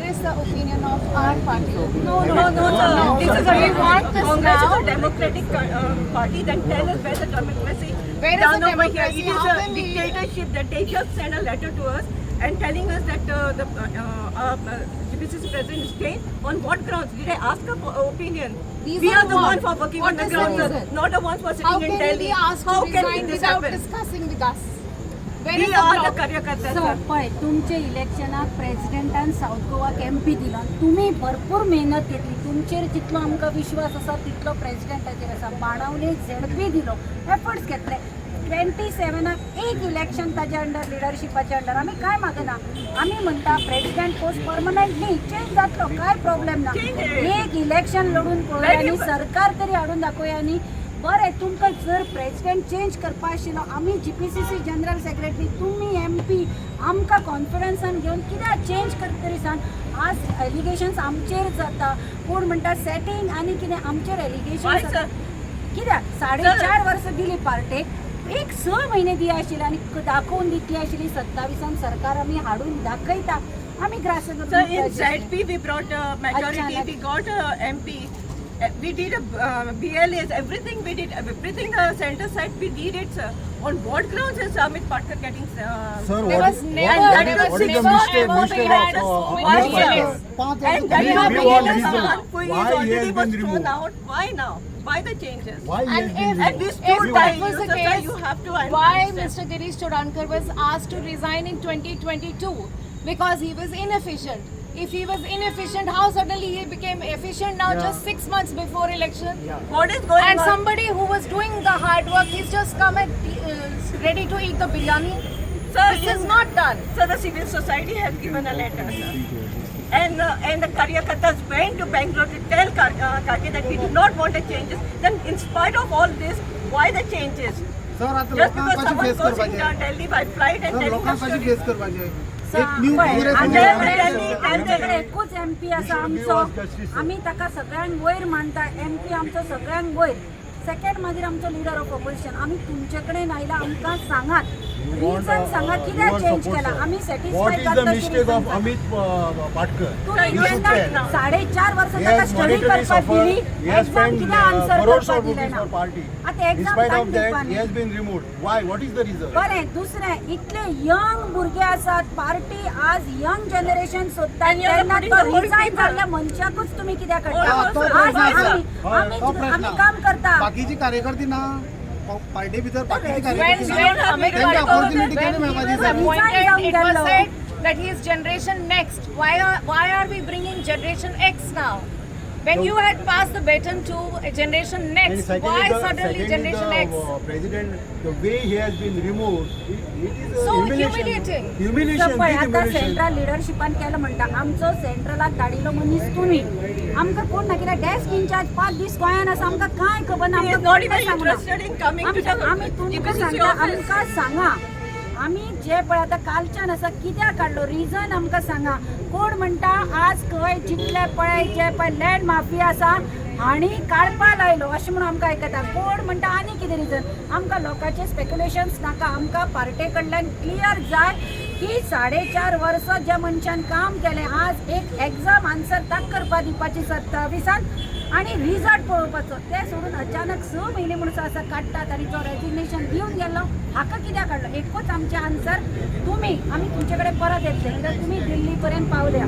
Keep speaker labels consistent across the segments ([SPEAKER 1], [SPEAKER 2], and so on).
[SPEAKER 1] where is the opinion of our party?
[SPEAKER 2] No. This is
[SPEAKER 1] We want this
[SPEAKER 2] Congress
[SPEAKER 1] now.
[SPEAKER 2] is a democratic party. Then tell us where the democracy
[SPEAKER 1] Where is
[SPEAKER 2] done
[SPEAKER 1] the
[SPEAKER 2] over here.
[SPEAKER 1] democracy?
[SPEAKER 2] It is
[SPEAKER 1] How
[SPEAKER 2] a
[SPEAKER 1] can we-
[SPEAKER 2] dictatorship that they just send a letter to us and telling us that the GPCC president is staying. On what grounds? Did I ask her opinion?
[SPEAKER 1] These
[SPEAKER 2] We are the
[SPEAKER 1] what?
[SPEAKER 2] ones for working
[SPEAKER 1] What
[SPEAKER 2] on the
[SPEAKER 1] is the
[SPEAKER 2] ground,
[SPEAKER 1] reason?
[SPEAKER 2] not the ones for
[SPEAKER 1] How
[SPEAKER 2] sitting in
[SPEAKER 1] can
[SPEAKER 2] Delhi.
[SPEAKER 1] we ask
[SPEAKER 2] How
[SPEAKER 1] to
[SPEAKER 2] can
[SPEAKER 1] resign
[SPEAKER 2] this
[SPEAKER 1] without
[SPEAKER 2] happen?
[SPEAKER 1] discussing with us? Where
[SPEAKER 2] We
[SPEAKER 1] is the
[SPEAKER 2] are the
[SPEAKER 1] problem?
[SPEAKER 2] कार्यकर्ते,
[SPEAKER 3] सो
[SPEAKER 2] sir.
[SPEAKER 3] पळय तुमच्या इलेक्शनाक प्रेसिडेंटान south Goa कॅम्पी दिला तुम्ही भरपूर मेहनत घेतली तुमचेर जितलो आमकां विश्वास आसा तितलो प्रेसिडेंटाचेर आसा बाणावले झेडपी दिलो एफर्ट्स घेतले 27 एक इलेक्शन ताच्या अंडर लिडरशिपाच्या अंडर आम्ही काय मागना आम्ही म्हणटा प्रेसिडेंट पोस्ट परमनंट न्ही चेंज जातलो काय प्रॉब्लेम ना एक इलेक्शन लढून पळोवया आनी सरकार तरी हाडून दाखोवया आनी बरें तुमकां जर प्रेसिडेंट चेंज करपा आशिल्लो आमी GPCC जनरल सेक्रेटरी तुमी MP आमकां कॉन्फिडन्सान घेवन कित्याक चेंज करता तरी सांग आज एलिगेशन्स आमचेर जाता कोण म्हणटा सेटिंग आनी कितें आमचेर
[SPEAKER 2] Why,
[SPEAKER 3] एलिगेशन
[SPEAKER 2] sir?
[SPEAKER 3] कित्याक 4.5 वर्स दिली पार्टेक एक 6 महिने दिया आशिल्ले आनी दाखोवन दितली आशिल्ली 27 सरकार आमी हाडून दाखयता आमी grass
[SPEAKER 2] So in ZP we brought a majority, we got a MP, we did a BLAs, everything we did, everything the center side we did it, sir. On what grounds is Amit Patkar getting?
[SPEAKER 4] Sir,
[SPEAKER 1] There was never,
[SPEAKER 2] what
[SPEAKER 1] there was
[SPEAKER 4] what is the
[SPEAKER 1] never
[SPEAKER 4] mistake
[SPEAKER 1] ever we had
[SPEAKER 4] of
[SPEAKER 1] so
[SPEAKER 2] why,
[SPEAKER 1] many
[SPEAKER 2] sir?
[SPEAKER 1] BLAs.
[SPEAKER 2] And that
[SPEAKER 4] We
[SPEAKER 2] is
[SPEAKER 4] want
[SPEAKER 2] someone
[SPEAKER 4] reason.
[SPEAKER 2] who is
[SPEAKER 4] Why he
[SPEAKER 2] already
[SPEAKER 4] has
[SPEAKER 2] was
[SPEAKER 4] been
[SPEAKER 2] thrown
[SPEAKER 4] removed?
[SPEAKER 2] out. Why now? Why the changes?
[SPEAKER 4] Why he has
[SPEAKER 1] And
[SPEAKER 4] been
[SPEAKER 1] if,
[SPEAKER 2] At
[SPEAKER 4] removed?
[SPEAKER 2] this
[SPEAKER 1] if
[SPEAKER 2] two
[SPEAKER 1] that
[SPEAKER 2] times,
[SPEAKER 1] was the
[SPEAKER 2] sir,
[SPEAKER 1] case,
[SPEAKER 2] you have to
[SPEAKER 1] why
[SPEAKER 2] understand.
[SPEAKER 1] Mr. Girish Chodankar was asked to resign in 2022? Because he was inefficient. If he was inefficient, how suddenly he became efficient now just 6 months before election?
[SPEAKER 2] What is going
[SPEAKER 1] And
[SPEAKER 2] on?
[SPEAKER 1] somebody who was doing the hard work, he's just come and ready to eat the biryani.
[SPEAKER 2] Sir,
[SPEAKER 1] This is not done.
[SPEAKER 2] So the civil society has given a letter, sir. And the Karyakartas went to Bangalore to tell Karge that we do not want the changes. Then in spite of all this, why the changes?
[SPEAKER 5] Sir आता
[SPEAKER 2] Just
[SPEAKER 5] लोकांना
[SPEAKER 2] because
[SPEAKER 5] कशी
[SPEAKER 2] someone
[SPEAKER 5] face
[SPEAKER 2] goes
[SPEAKER 5] करपाचे
[SPEAKER 2] in Delhi by flight and
[SPEAKER 5] sir
[SPEAKER 2] telling
[SPEAKER 5] लोकांना
[SPEAKER 2] us
[SPEAKER 5] कशी
[SPEAKER 2] to
[SPEAKER 5] face करपाचे एक
[SPEAKER 3] पळय,
[SPEAKER 5] new
[SPEAKER 3] आमच्याकडे एकूच MP आसा आमचो आमी ताका सगळ्यांक वयर मानता MP आमचो सगळ्यांक वयर सेकंड मागीर आमचो लिडर ऑफ ऑपोजिशन आमी तुमचे कडेन आयला आमकां सांगात रिजन सांगा कित्याक चेंज केला आमी
[SPEAKER 4] What
[SPEAKER 3] satisfy
[SPEAKER 4] is the mistake of Amit Patkar?
[SPEAKER 3] तुम्ही
[SPEAKER 4] You should tell.
[SPEAKER 3] 4.5 वर्ष
[SPEAKER 4] He
[SPEAKER 3] ताका
[SPEAKER 4] has
[SPEAKER 3] स्टडी
[SPEAKER 4] monetary
[SPEAKER 3] करपाक
[SPEAKER 4] suffered.
[SPEAKER 3] दिली
[SPEAKER 4] He has
[SPEAKER 3] एक्झाम
[SPEAKER 4] spent
[SPEAKER 3] कित्याक आन्सर
[SPEAKER 4] crores
[SPEAKER 3] करपाक
[SPEAKER 4] of
[SPEAKER 3] दिले
[SPEAKER 4] rupees
[SPEAKER 3] ना
[SPEAKER 4] for party.
[SPEAKER 3] आता एक्झाम
[SPEAKER 4] Despite of that,
[SPEAKER 3] दिवपाक
[SPEAKER 4] he has been removed. Why? What is the reason?
[SPEAKER 3] बरें दुसरें इतले यंग भुरगे आसात पार्टी आज यंग जनरेशन सोदता
[SPEAKER 2] And you're
[SPEAKER 3] तेन्ना
[SPEAKER 2] putting
[SPEAKER 3] तो
[SPEAKER 2] the whole
[SPEAKER 3] रिजायन
[SPEAKER 2] people.
[SPEAKER 3] जाल्ल्या मनशाकूच तुम्ही कित्याक
[SPEAKER 2] Oh,
[SPEAKER 3] करता
[SPEAKER 2] तो
[SPEAKER 3] आज
[SPEAKER 5] प्रश्न
[SPEAKER 3] आमी
[SPEAKER 5] तो
[SPEAKER 3] आमी
[SPEAKER 5] प्रश्न.
[SPEAKER 3] काम करता
[SPEAKER 5] बाकीची कार्यकर्ती ना पार्टी भितर बाकीची
[SPEAKER 1] When,
[SPEAKER 5] कार्यकर्ती ना
[SPEAKER 1] when Amit
[SPEAKER 5] त्यांची
[SPEAKER 1] Patkar,
[SPEAKER 5] opportunity
[SPEAKER 1] when
[SPEAKER 5] केली
[SPEAKER 1] he
[SPEAKER 5] मेळपाची
[SPEAKER 1] was
[SPEAKER 5] sir
[SPEAKER 1] appointed, it was
[SPEAKER 3] Hello.
[SPEAKER 1] said that he is generation next. Why are we bringing generation X now? When you had passed the baton to generation
[SPEAKER 4] And
[SPEAKER 1] next,
[SPEAKER 4] second
[SPEAKER 1] why
[SPEAKER 4] is the,
[SPEAKER 1] suddenly
[SPEAKER 4] second
[SPEAKER 1] generation
[SPEAKER 4] is
[SPEAKER 1] X?
[SPEAKER 4] the president, the way he has been removed, it is a
[SPEAKER 1] So
[SPEAKER 4] humiliation.
[SPEAKER 1] humiliating.
[SPEAKER 4] Humiliation,
[SPEAKER 3] पळय
[SPEAKER 4] big
[SPEAKER 3] आता
[SPEAKER 4] humiliation.
[SPEAKER 3] Central लिडरशिपान केलं म्हणटा आमचो सेंट्रलाक धाडिल्लो मनीस तुमी आमकां कोण ना कित्याक डेस्क इंचार्ज 5 दीस गोंयान आसा आमकां काय खबर ना
[SPEAKER 2] He is
[SPEAKER 3] आमकां
[SPEAKER 2] not
[SPEAKER 3] कोण
[SPEAKER 2] even
[SPEAKER 3] सांगना.
[SPEAKER 2] interested in coming to
[SPEAKER 3] आमच्या- आमी
[SPEAKER 2] the
[SPEAKER 3] तुमकां
[SPEAKER 2] GPCC
[SPEAKER 3] सांगता
[SPEAKER 2] office.
[SPEAKER 3] आमकां सांगा आमी जे पळय आतां कालच्यान आसा कित्याक काडलो रिजन आमकां सांगा कोण म्हणटा आज खंय जितले पळय जे पळय लँड माफिया आसा हाणी काडपा लायलो अशें म्हणून आमकां आयकता कोण म्हणटा आनी कितें रिजन आमकां लोकांचे स्पेक्युलेशन्स नाका आमकां पार्टे कडल्यान क्लियर जाय की 4.5 वर्स ज्या मनशान काम केलें आज एक एक्झाम आन्सर ताक करपा दिवपाची 27 आणि रिजल्ट पळोवपाचो ते सोडून अचानक 6 म्हयने म्हणून आसा काडटात आनी तो रेजिग्नेशन दिवन गेलो हाका कित्याक काडलो एकूच आमचे आन्सर तुमी आमी तुमचे कडेन परत येतले कित्याक तुमी दिल्ली पर्यंत पावल्या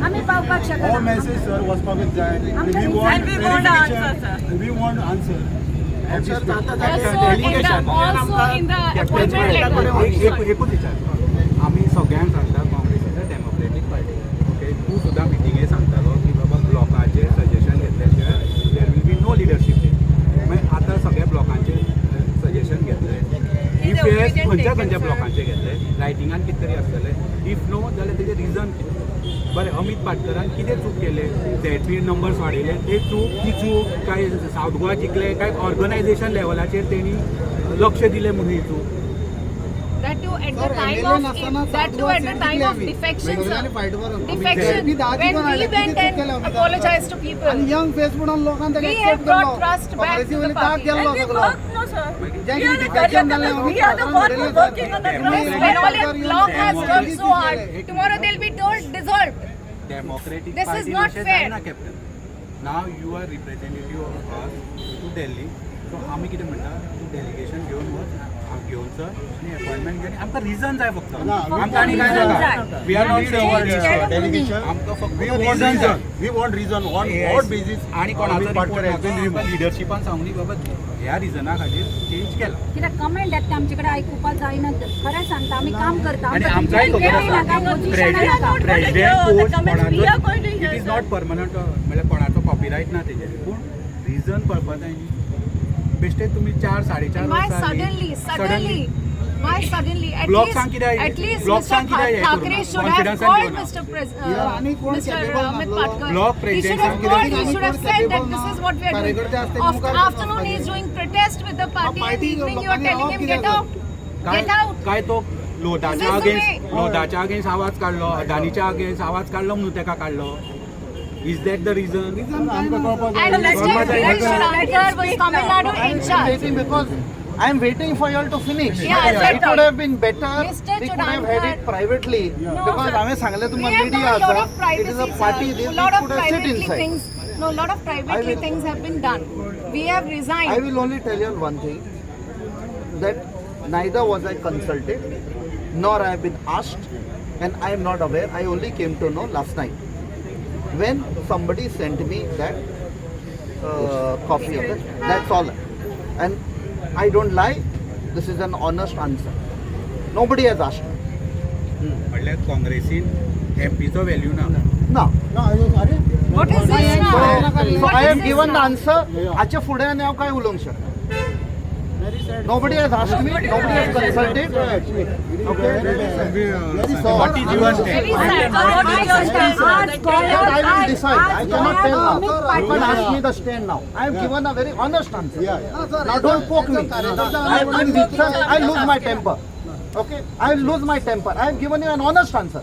[SPEAKER 3] आमी पावपाक
[SPEAKER 4] Our
[SPEAKER 3] शकना
[SPEAKER 4] message, sir, was public that
[SPEAKER 3] आमकां
[SPEAKER 4] we want
[SPEAKER 2] And we want an answer,
[SPEAKER 4] clarification. We want answer. And
[SPEAKER 5] sir,
[SPEAKER 4] this-
[SPEAKER 1] Also in the appointment letter.
[SPEAKER 6] एकूच विचार आमी सगळ्यांक सांगता काँग्रेसीच्या डेमोक्रेटीक पार्टी ओके तूं सुद्दां मिटिंगेक सांगतालो की बाबा ब्लॉकाचे सजेशन घेतल्या शिवाय there will be no leadership मागीर आतां सगळ्या ब्लॉकांचे सजेशन घेतले इफ येस खंयच्या खंयच्या ब्लॉकांचे घेतले रायटिंगान कितें तरी आसतलें इफ नो जाल्यार तेजें रिजन कितें बरें अमित पाटकरान कितें चूक केले झेडपी नंबर्स वाडयले ते चूक ती चूक काय सावथ गोवा जिंकले काय ऑर्गनायझेशन लेवलाचेर तेणी लक्ष दिलें म्हणून ही चूक
[SPEAKER 1] That too at the
[SPEAKER 5] sir
[SPEAKER 1] time
[SPEAKER 5] MLA नसताना
[SPEAKER 1] of that too at the time of defection, sir.
[SPEAKER 5] Fight करून
[SPEAKER 1] Defection. When we went and apologized to people.
[SPEAKER 5] आणि यंग फेस म्हणून लोकांना
[SPEAKER 1] We have brought trust back to the party.
[SPEAKER 5] गेलो
[SPEAKER 2] And we
[SPEAKER 5] सगळं
[SPEAKER 2] work, no sir.
[SPEAKER 5] ज्या
[SPEAKER 2] We are the
[SPEAKER 5] defection झाले,
[SPEAKER 2] Karyakartas. We are the one who are working on the ground.
[SPEAKER 1] When all your block has worked so hard, tomorrow they'll be told dissolved.
[SPEAKER 6] Democratic
[SPEAKER 1] This is
[SPEAKER 6] party
[SPEAKER 1] not
[SPEAKER 6] अशें
[SPEAKER 1] fair.
[SPEAKER 6] जायना captain. Now you are representative of us to Delhi. So आमी कितें म्हणटा तूं delegation घेवन वच घेवन चल आनी अपॉयंटमेंट घे. आमकां रिजन जाय फक्त. आमकां आनी काय नाका. We are not
[SPEAKER 4] delegation.
[SPEAKER 6] आमकां फक्त
[SPEAKER 4] We want
[SPEAKER 6] रिजन जाय.
[SPEAKER 4] reason. We want reason on what basis
[SPEAKER 6] आणि कोणाचो
[SPEAKER 4] Amit Patkar has been removed.
[SPEAKER 6] लिडरशिपान Sangli बाबा ह्या रिजना खातीर चेंज केला.
[SPEAKER 3] कित्याक कमेंट येता आमचे कडेन आयकुपा जायना खरें सांगता आमी काम करता
[SPEAKER 6] आणि
[SPEAKER 3] आमकां
[SPEAKER 6] आमकांय
[SPEAKER 3] तुमची
[SPEAKER 6] खबर
[SPEAKER 3] केळी नाका,
[SPEAKER 6] आसा
[SPEAKER 3] पोझिशनां नाका.
[SPEAKER 6] President
[SPEAKER 2] the
[SPEAKER 6] post
[SPEAKER 2] comments we are going to
[SPEAKER 6] कोणाचो
[SPEAKER 2] hear,
[SPEAKER 6] it is
[SPEAKER 2] sir.
[SPEAKER 6] Not permanent म्हणल्यार कोणाचो कॉपीरायट ना तेजेर पूण रिजन पळपा जाय न्ही. बेश्टे तुमी 4-4.5
[SPEAKER 1] Why
[SPEAKER 6] वर्सां
[SPEAKER 1] suddenly? Why suddenly?
[SPEAKER 6] Block सांग कित्याक
[SPEAKER 1] At least
[SPEAKER 6] block
[SPEAKER 1] Mr.
[SPEAKER 6] सांग कित्याक हे
[SPEAKER 1] Thackeray
[SPEAKER 6] करूना?
[SPEAKER 1] should have
[SPEAKER 6] Confidence
[SPEAKER 1] called
[SPEAKER 6] and
[SPEAKER 5] Here आणि कोण
[SPEAKER 1] Mr.
[SPEAKER 5] capable
[SPEAKER 1] Amit
[SPEAKER 5] नासलो?
[SPEAKER 1] Patkar.
[SPEAKER 6] Block
[SPEAKER 1] He
[SPEAKER 6] president
[SPEAKER 1] should have
[SPEAKER 6] सांग
[SPEAKER 1] called.
[SPEAKER 6] कित्याक
[SPEAKER 1] He should have said that this is what we are
[SPEAKER 5] कार्यकर्ते
[SPEAKER 1] doing.
[SPEAKER 5] असते
[SPEAKER 1] Of
[SPEAKER 5] मुखार
[SPEAKER 1] afternoon he is
[SPEAKER 5] असतात.
[SPEAKER 1] doing protest with the party. And
[SPEAKER 5] party
[SPEAKER 1] evening you are
[SPEAKER 5] लोकांनी
[SPEAKER 1] telling him
[SPEAKER 5] आवाज
[SPEAKER 1] get
[SPEAKER 5] दिला
[SPEAKER 1] out.
[SPEAKER 6] काय
[SPEAKER 1] Get out.
[SPEAKER 6] काय तो लोधाच्या
[SPEAKER 1] This is the
[SPEAKER 6] against
[SPEAKER 1] way.
[SPEAKER 6] लोधाच्या अगेन्स्ट आवाज काढलो अदानीच्या अगेन्स्ट आवाज काढलो म्हणून तेका काढलो. Is that the reason?
[SPEAKER 1] And Mr. Kiran Sharankar was Tamil Nadu in charge.
[SPEAKER 7] Waiting because I'm waiting for you all to finish.
[SPEAKER 1] Yeah,
[SPEAKER 7] It would have been better.
[SPEAKER 1] Mr.
[SPEAKER 7] We could have had it
[SPEAKER 1] Chudankar.
[SPEAKER 7] privately because
[SPEAKER 1] sir.
[SPEAKER 7] आम्ही सांगले
[SPEAKER 1] We
[SPEAKER 7] तुम्हाला
[SPEAKER 1] have
[SPEAKER 7] media
[SPEAKER 1] done a lot of
[SPEAKER 7] असा. It
[SPEAKER 1] privacy,
[SPEAKER 7] is a party.
[SPEAKER 1] sir.
[SPEAKER 7] They
[SPEAKER 1] A lot of
[SPEAKER 7] could have sit
[SPEAKER 1] privately
[SPEAKER 7] inside.
[SPEAKER 1] things. No, a lot of privately things have been done. We have resigned.
[SPEAKER 7] I will only tell you one thing, that neither was I consulted, nor I have been asked, and I am not aware. I only came to know last night when somebody sent me that copy of it. That's all. And I don't lie. This is an honest answer. Nobody has asked me.
[SPEAKER 6] म्हणल्यार काँग्रेसीन एमपीचो value ना.
[SPEAKER 7] No.
[SPEAKER 1] What is this
[SPEAKER 7] So,
[SPEAKER 1] now?
[SPEAKER 7] so I have given the answer. हाचे फुडें आनी हांव काय उलोवंक शकना. Nobody has asked me. Nobody has consulted. Okay.
[SPEAKER 6] What is your stand?
[SPEAKER 1] Very sad. What is your stand?
[SPEAKER 7] But I will decide. I cannot tell now.
[SPEAKER 3] Amit
[SPEAKER 7] You
[SPEAKER 3] Patkar.
[SPEAKER 7] can ask me the stand now. I have given a very honest answer.
[SPEAKER 4] Yeah.
[SPEAKER 7] Now don't poke me. I lose my temper. Okay? I will lose my temper. I have given you an honest answer.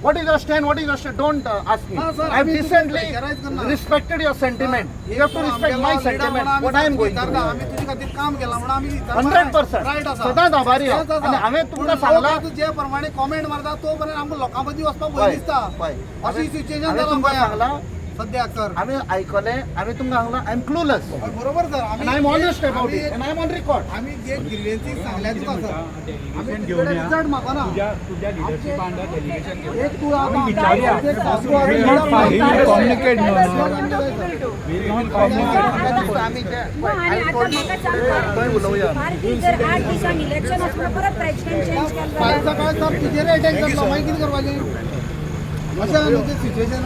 [SPEAKER 7] What is your stand? What is your stand? Don't ask me.
[SPEAKER 5] No, sir,
[SPEAKER 7] I have
[SPEAKER 5] आम्ही
[SPEAKER 7] decently
[SPEAKER 5] तुम्ही pressurize करणार.
[SPEAKER 7] respected your sentiment. You have to respect my sentiment. What I am going through.
[SPEAKER 5] आम्ही तुझ्या खातीर काम केला म्हणून आम्ही
[SPEAKER 7] 100%.
[SPEAKER 5] राईट आसा.
[SPEAKER 7] सदांच आभारी हांव.
[SPEAKER 5] सदांच
[SPEAKER 7] आनी
[SPEAKER 5] आसा.
[SPEAKER 7] हांवें तुमकां
[SPEAKER 5] पूण
[SPEAKER 7] सांगलां
[SPEAKER 5] लोकांक जे प्रमाणे कॉमेंट मारता तो पर्यंत आमकां लोकां मदीं वचपाक भंय
[SPEAKER 7] पळय,
[SPEAKER 5] दिसता
[SPEAKER 7] पळय.
[SPEAKER 5] अशी सिच्युएशन
[SPEAKER 7] हांवें
[SPEAKER 5] जालां
[SPEAKER 7] तुमकां
[SPEAKER 5] गोंयांत
[SPEAKER 7] सांगलां
[SPEAKER 5] सद्याक सर
[SPEAKER 7] हांवें आयकलें हांवें तुमकां सांगलां आय एम क्लूलेस
[SPEAKER 5] बरोबर sir
[SPEAKER 7] and I am honest about it and I am on record.
[SPEAKER 5] आम्ही जे ग्रिव्हन्सीस सांगल्या तुका सर आम्ही
[SPEAKER 6] डेलिगेशन
[SPEAKER 5] तुझे
[SPEAKER 6] घेऊन या.
[SPEAKER 5] रिझल्ट मागो ना
[SPEAKER 6] तुझ्या लिडरशिप अंडर डेलिगेशन घेऊन
[SPEAKER 5] एक तू आता
[SPEAKER 6] विचारूया.
[SPEAKER 5] communicate
[SPEAKER 7] आम्ही जे
[SPEAKER 3] आणि आता म्हाका सांगा,
[SPEAKER 7] थंय उलोवया.
[SPEAKER 3] पार्टी जर 8 दिसांनी इलेक्शन आसल्यार परत प्रेसिडेंट चेंज केलो
[SPEAKER 5] फायल सकाळ सर तुजेर अटॅक जातलो मागीर कितें करपाचें अशें आहा न्हू तें सिच्युएशन